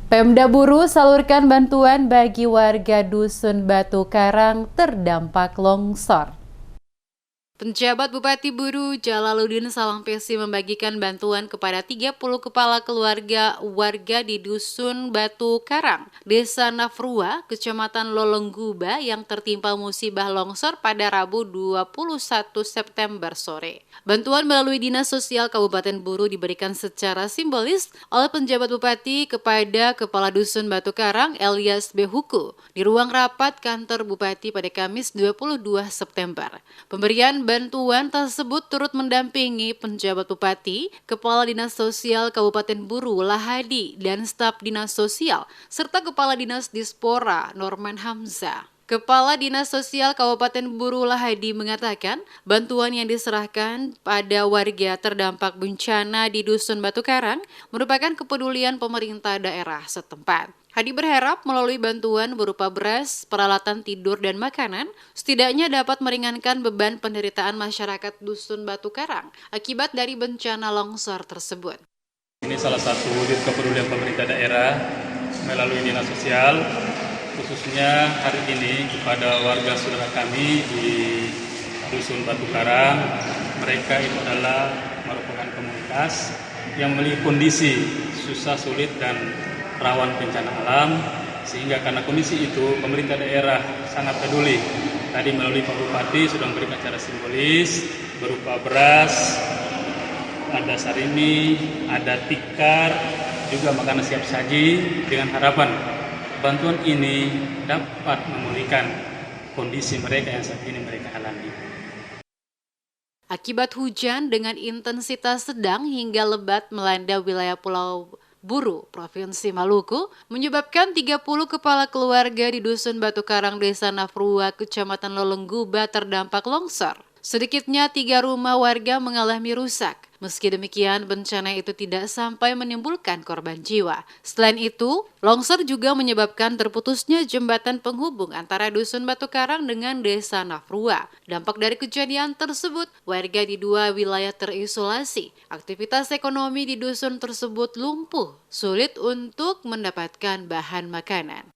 Pemda Buru salurkan bantuan bagi warga Dusun Batu Karang terdampak longsor. Penjabat Bupati Buru Jalaluddin Salangpesi membagikan bantuan kepada 30 kepala keluarga warga di Dusun Batu Karang, Desa Nafrua, Kecamatan Lolongguba yang tertimpa musibah longsor pada Rabu 21 September sore. Bantuan melalui Dinas Sosial Kabupaten Buru diberikan secara simbolis oleh penjabat Bupati kepada Kepala Dusun Batu Karang Elias Behuku di ruang rapat kantor Bupati pada Kamis 22 September. Pemberian bantuan tersebut turut mendampingi penjabat Bupati, Kepala Dinas Sosial Kabupaten Buru Lahadi, dan staf Dinas Sosial, serta Kepala Dinas Dispora Norman Hamzah. Kepala Dinas Sosial Kabupaten Buru Lahadi mengatakan bantuan yang diserahkan pada warga terdampak bencana di Dusun Batu Karang merupakan kepedulian pemerintah daerah setempat. Hadi berharap melalui bantuan berupa beras, peralatan tidur, dan makanan, setidaknya dapat meringankan beban penderitaan masyarakat Dusun Batu Karang akibat dari bencana longsor tersebut. Ini salah satu wujud kepedulian pemerintah daerah melalui Dinas Sosial, khususnya hari ini kepada warga saudara kami di Dusun Batu Karang. Mereka itu adalah merupakan komunitas yang memiliki kondisi susah, sulit, dan rawan bencana alam, sehingga karena kondisi itu pemerintah daerah sangat peduli. Tadi melalui Pak Bupati sudah memberikan cara simbolis berupa beras, ada sarini, ada tikar, juga makanan siap saji, dengan harapan bantuan ini dapat memulihkan kondisi mereka yang saat ini mereka alami. Akibat hujan dengan intensitas sedang hingga lebat melanda wilayah Pulau Buru, Provinsi Maluku, menyebabkan 30 kepala keluarga di Dusun Batu Karang, Desa Nafrua, Kecamatan Lolongguba terdampak longsor. Sedikitnya 3 rumah warga mengalami rusak. Meski demikian, bencana itu tidak sampai menimbulkan korban jiwa. Selain itu, longsor juga menyebabkan terputusnya jembatan penghubung antara Dusun Batu Karang dengan Desa Nafrua. Dampak dari kejadian tersebut, warga di 2 wilayah terisolasi. Aktivitas ekonomi di dusun tersebut lumpuh, sulit untuk mendapatkan bahan makanan.